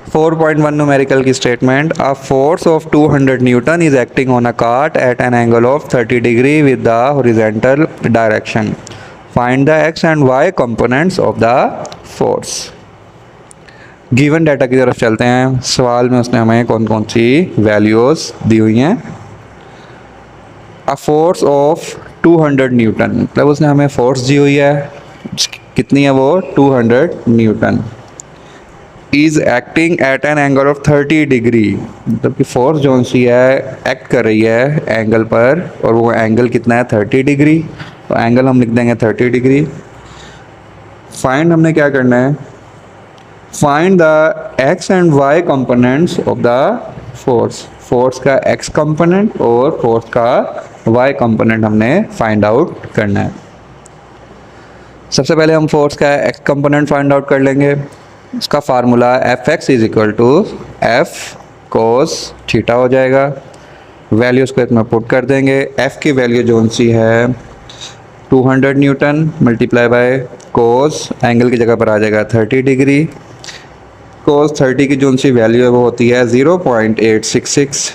4.1 numerical की statement, a force of 200 newton is acting on a cart at an angle of 30 degree with the horizontal direction, find the x and y components of the force. Given data की तरफ चलते हैं। सवाल में उसने हमें कौन कौन सी वैल्यूज़ दी हुई हैं। अ फोर्स ऑफ 200 न्यूटन, मतलब उसने हमें फोर्स दी हुई है, कितनी है वो, 200 Newton. Is acting at an angle of 30 degree, मतलब कि फोर्स जो सी है एक्ट कर रही है एंगल पर, और वो एंगल कितना है, 30 डिग्री। तो एंगल हम लिख देंगे 30 डिग्री। फाइंड हमने क्या करना है, find the x and y components of the force. Force का एक्स कंपोनेंट और फोर्स का वाई कंपोनेंट हमने फाइंड आउट करना है। सबसे पहले हम फोर्स का एक्स कंपोनेंट फाइंड आउट कर लेंगे। इसका formula F x is equal to F cos theta हो जाएगा। वैल्यूज़ को इसमें पुट कर देंगे। एफ की वैल्यू जो सी है 200 Newton multiply by cos, angle की जगह पर आ जाएगा 30 डिग्री। कोस 30 की जो सी वैल्यू है वो होती है 0.866।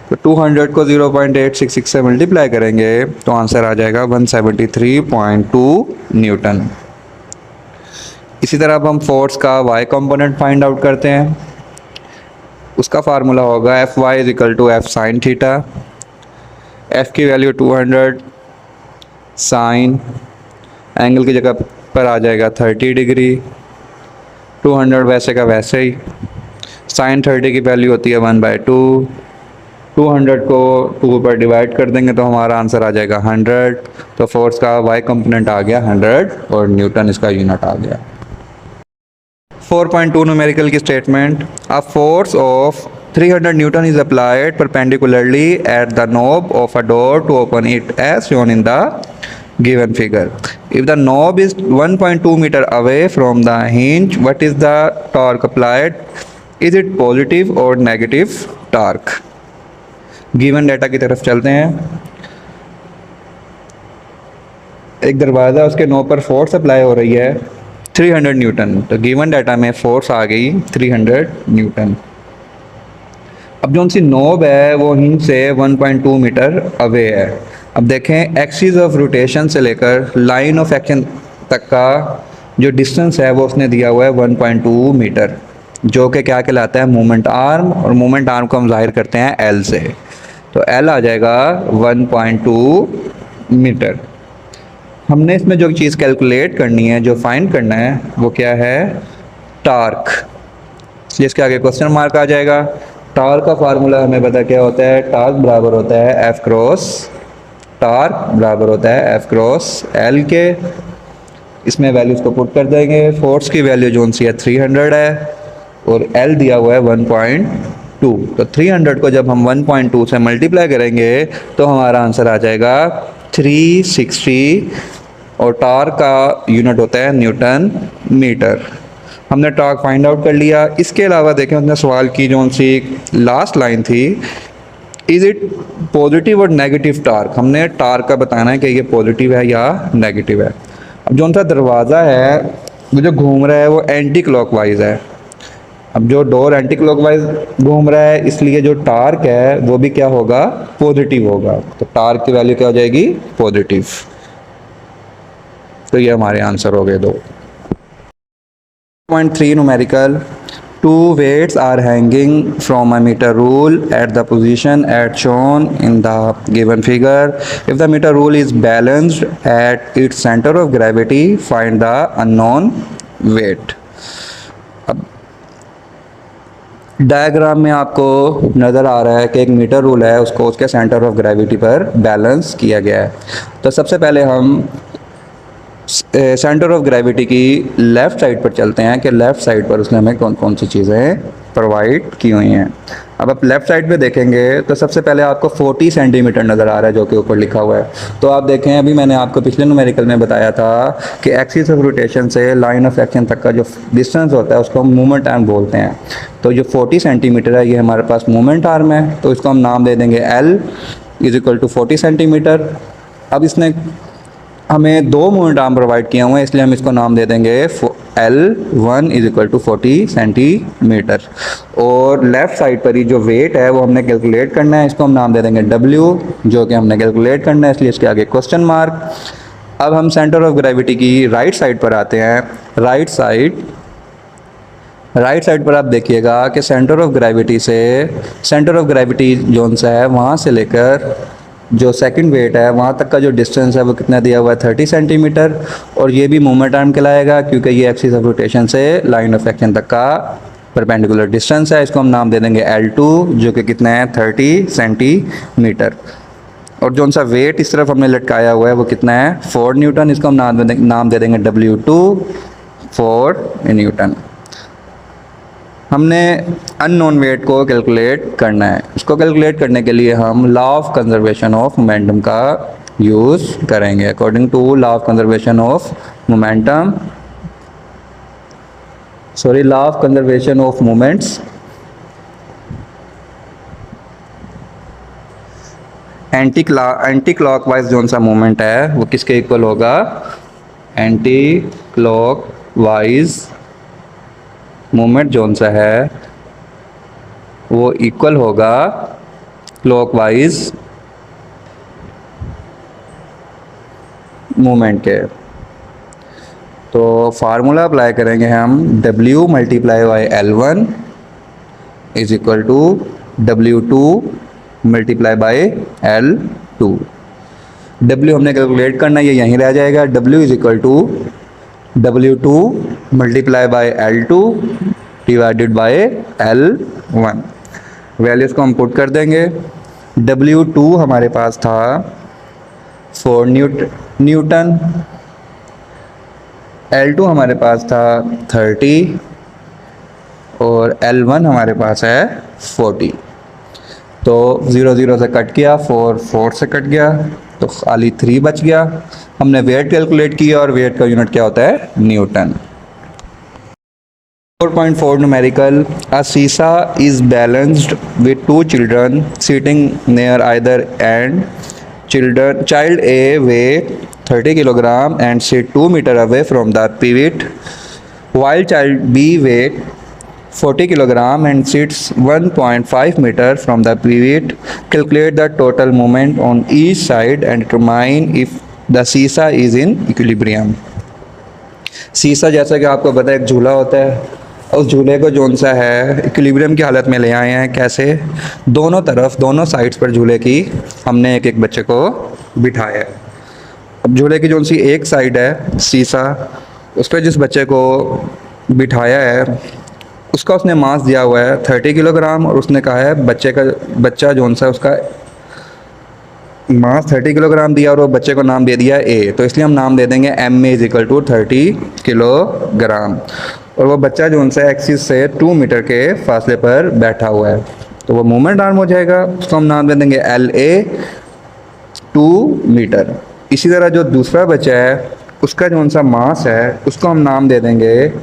तो 200 को 0.866 से मल्टीप्लाई करेंगे तो आंसर आ जाएगा 173.2 न्यूटन। इसी तरह अब हम फोर्स का वाई कंपोनेंट फाइंड आउट करते हैं। उसका फार्मूला होगा F y is equal to F sine theta. F की वैल्यू 200, साइन एंगल की जगह पर आ जाएगा 30 डिग्री। 200 वैसे का वैसे ही, साइन 30 की वैल्यू होती है 1/2। 200 को 2 पर डिवाइड कर देंगे तो हमारा आंसर आ जाएगा 100। तो फोर्स का वाई कंपोनेंट आ गया 100 और न्यूटन इसका यूनिट आ गया। 4.2 न्यूमेरिकल की statement, a force of 300 Newton is applied perpendicularly at the knob of a door to open it as shown in the given figure. If the knob is 1.2 meter away from the hinge, what is the torque applied? Is it positive or negative torque? Given data की तरफ चलते हैं। एक दरवाज़ा, उसके knob पर force apply हो रही है 300 न्यूटन। तो गिवन डाटा में फोर्स आ गई 300 न्यूटन। अब जो सी नोब है वो हिंज से 1.2 मीटर अवे है। अब देखें एक्सिस ऑफ रोटेशन से लेकर लाइन ऑफ एक्शन तक का जो डिस्टेंस है वो उसने दिया हुआ है 1.2 मीटर, जो कि क्या कहलाता है, मोमेंट आर्म। और मोमेंट आर्म को हम जाहिर करते हैं एल से। तो एल आ जाएगा 1.2 मीटर। हमने इसमें जो चीज़ कैलकुलेट करनी है, जो फाइंड करना है, वो क्या है, टार्क। जिसके आगे क्वेश्चन मार्क आ जाएगा। टार्क का फार्मूला हमें पता क्या होता है, टार्क बराबर होता है एफ क्रॉस, टार्क बराबर होता है एफ क्रॉस एल के। इसमें वैल्यूज़ को पुट कर देंगे। फोर्स की वैल्यू जो सी है 300 है और एल दिया हुआ है 1.2। तो 300 को जब हम 1.2 से मल्टीप्लाई करेंगे तो हमारा आंसर आ जाएगा 360 और टार्क का यूनिट होता है न्यूटन मीटर। हमने टार्क फाइंड आउट कर लिया। इसके अलावा देखें उसने सवाल की जो सी लास्ट लाइन थी, इज़ इट पॉजिटिव और नेगेटिव टार्क। हमने टार्क का बताना है कि ये पॉजिटिव है या नेगेटिव है। अब जो सा दरवाज़ा है वो जो घूम रहा है वो एंटी क्लॉकवाइज है। अब जो डोर एंटी क्लॉकवाइज घूम रहा है, इसलिए जो टार्क है वो भी क्या होगा, पॉजिटिव होगा। तो टार्क की वैल्यू क्या हो जाएगी, पॉजिटिव। तो ये हमारे आंसर हो गए दो। 3 numerical, 2 weights are hanging from a meter rule at the position at shown in the given figure. If the meter rule is balanced at its center of gravity, find the unknown weight. अब diagram में आपको नज़र आ रहा है कि एक metre rule है, उसको उसके सेंटर ऑफ ग्रेविटी पर बैलेंस किया गया है। तो सबसे पहले हम सेंटर ऑफ ग्रेविटी की लेफ़्ट साइड पर चलते हैं कि लेफ़्ट साइड पर उसने हमें कौन कौन सी चीज़ें प्रोवाइड की हुई हैं। अब आप लेफ़्ट साइड पे देखेंगे तो सबसे पहले आपको 40 सेंटीमीटर नज़र आ रहा है, जो कि ऊपर लिखा हुआ है। तो आप देखें, अभी मैंने आपको पिछले न्यूमेरिकल में बताया था कि एक्सिस ऑफ रोटेशन से लाइन ऑफ एक्शन तक का जो डिस्टेंस होता है उसको हम मोमेंट आर्म बोलते हैं। तो जो 40 सेंटीमीटर है ये हमारे पास मोमेंट आर्म है, तो इसको हम नाम दे देंगे L is equal to 40 centimetre. अब इसने हमें 2 मोमेंट आर्म प्रोवाइड किए हुए हैं, इसलिए हम इसको नाम दे देंगे L1 is equal to 40 centimetre. और लेफ्ट साइड पर ही जो वेट है वो हमने कैलकुलेट करना है, इसको हम नाम दे देंगे W, जो कि हमने कैलकुलेट करना है, इसलिए इसके आगे क्वेश्चन मार्क। अब हम सेंटर ऑफ ग्रेविटी की राइट साइड पर आते हैं। राइट साइड पर आप देखिएगा कि सेंटर ऑफ ग्रेविटी जोन सा है, वहाँ से लेकर जो सेकंड वेट है वहाँ तक का जो डिस्टेंस है वो कितना दिया हुआ है 30 सेंटीमीटर। और ये भी मोमेंट आर्म कहलाएगा क्योंकि ये एक्सिस ऑफ रोटेशन से लाइन ऑफ एक्शन तक का परपेंडिकुलर डिस्टेंस है। इसको हम नाम दे देंगे L2, जो कि कितना है 30 सेंटीमीटर। और जो सा वेट इस तरफ हमने लटकाया हुआ है वो कितना है 4 न्यूटन। इसको हम नाम दे देंगे W2, 4 न्यूटन। हमने अननोन वेट को कैलकुलेट करना है। इसको कैलकुलेट करने के लिए हम law of conservation of momentum का यूज़ करेंगे। According to law of conservation of moments, anti clockwise जो सा मोमेंट है वो किसके इक्वल होगा, एंटी क्लॉकवाइज मोमेंट जोन सा है वो इक्वल होगा क्लॉकवाइज मोमेंट के। तो फार्मूला अप्लाई करेंगे हम, W multiply by L1 is equal to W2 multiply by L2। W हमने कैलकुलेट करना है, ये यहीं रह जाएगा। W is equal to W2 multiply by L2 divided by L1। Values को हम पुट कर देंगे। W2 हमारे पास था 4 न्यूटन, L2 हमारे पास था 30 और L1 हमारे पास है 40। तो 0 0 से कट गया, 4 4 से कट गया, तो खाली 3 बच गया। हमने वेट कैलकुलेट किया और वेट का यूनिट क्या होता है, Newton. 4.4 numerical. A seesaw is balanced with two children sitting near either end. Child A weigh 30 kilogram and sit 2 meter away from the pivot, while child B weigh 40 kilogram and sits 1.5 meter from the pivot. Calculate the total moment on each side and determine if the seesaw is in equilibrium. सीसा जैसा कि आपको पता है एक झूला होता है, उस झूले को जोन सा है इक्विलिब्रियम की हालत में ले आए हैं। कैसे, दोनों साइड्स पर झूले की हमने एक एक बच्चे को बिठाया है। अब झूले की जोन सी एक साइड है सीसा, उस पर जिस बच्चे को बिठाया है उसका उसने मास दिया हुआ है 30 किलोग्राम, और उसने कहा है बच्चा जोन सा उसका मास 30 किलोग्राम दिया और वो बच्चे को नाम दे दिया A, तो इसलिए हम नाम दे देंगे MA is equal to 30 kilogram. और वो बच्चा जो उनसे एक्सिस से 2 मीटर के फासले पर बैठा हुआ है, तो वो मोमेंट आर्म हो जाएगा। उसको हम नाम दे देंगे LA 2 मीटर। इसी तरह जो दूसरा बच्चा है उसका जो सा मास है उसको हम नाम दे देंगे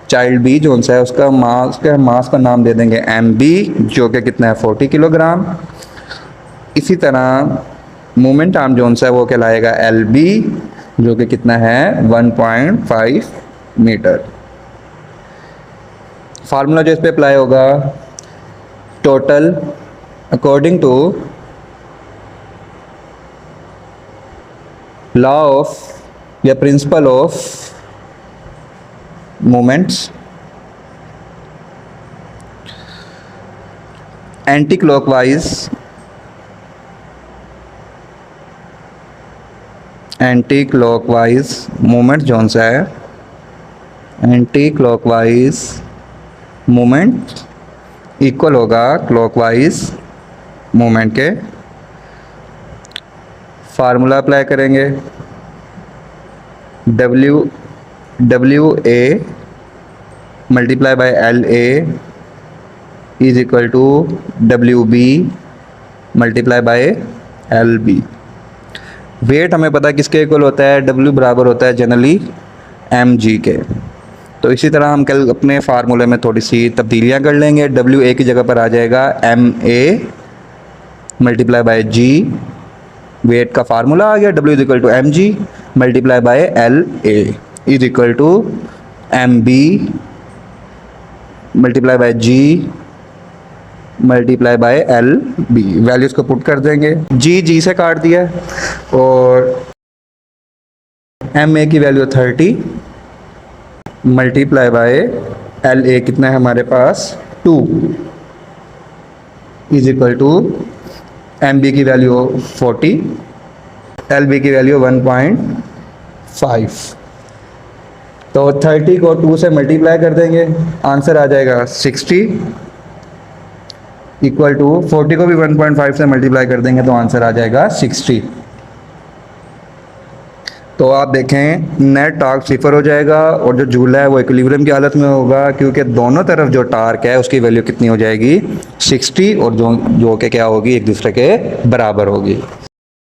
चाइल्ड B जो सा है, उसका मास का नाम दे देंगे MB, जो कि कितना है 40 किलोग्राम। इसी तरह मोमेंट आर्म जोन सा है वो कहलाएगा LB, जो कि कितना है 1.5 मीटर। फार्मूला जो इस पे अप्लाई होगा, total according to law of या principle of moments, anti clockwise moment जोन सा है, एंटी क्लॉकवाइज मोमेंट इक्वल होगा क्लॉकवाइज मोमेंट के। फार्मूला अप्लाई करेंगे, WA multiply by LA is equal to WB multiply by LB। Weight हमें पता है किसके इक्वल होता है, W बराबर होता है जनरली mg के। तो इसी तरह हम कल अपने फार्मूले में थोड़ी सी तब्दीलियां कर लेंगे। WA की जगह पर आ जाएगा MA multiply by G। Weight का फार्मूला आ गया W is equal to mg multiply by LA is equal to M B multiply by G multiply by L B. Values को पुट कर देंगे, जी से काट दिया है, और एम ए की value 30 multiply by L A कितना है हमारे पास 2 is equal to M B की वैल्यू 40 एल बी की वैल्यू 1.5। तो 30 को 2 से मल्टीप्लाई कर देंगे, आंसर आ जाएगा 60 इक्वल टू 40 को भी 1.5 से मल्टीप्लाई कर देंगे तो आंसर आ जाएगा 60। तो आप देखें नेट टार्क 0 हो जाएगा और जो झूला है वो इक्विलिब्रियम की हालत में होगा, क्योंकि दोनों तरफ जो टार्क है उसकी वैल्यू कितनी हो जाएगी 60, और जो के क्या होगी एक दूसरे के बराबर होगी।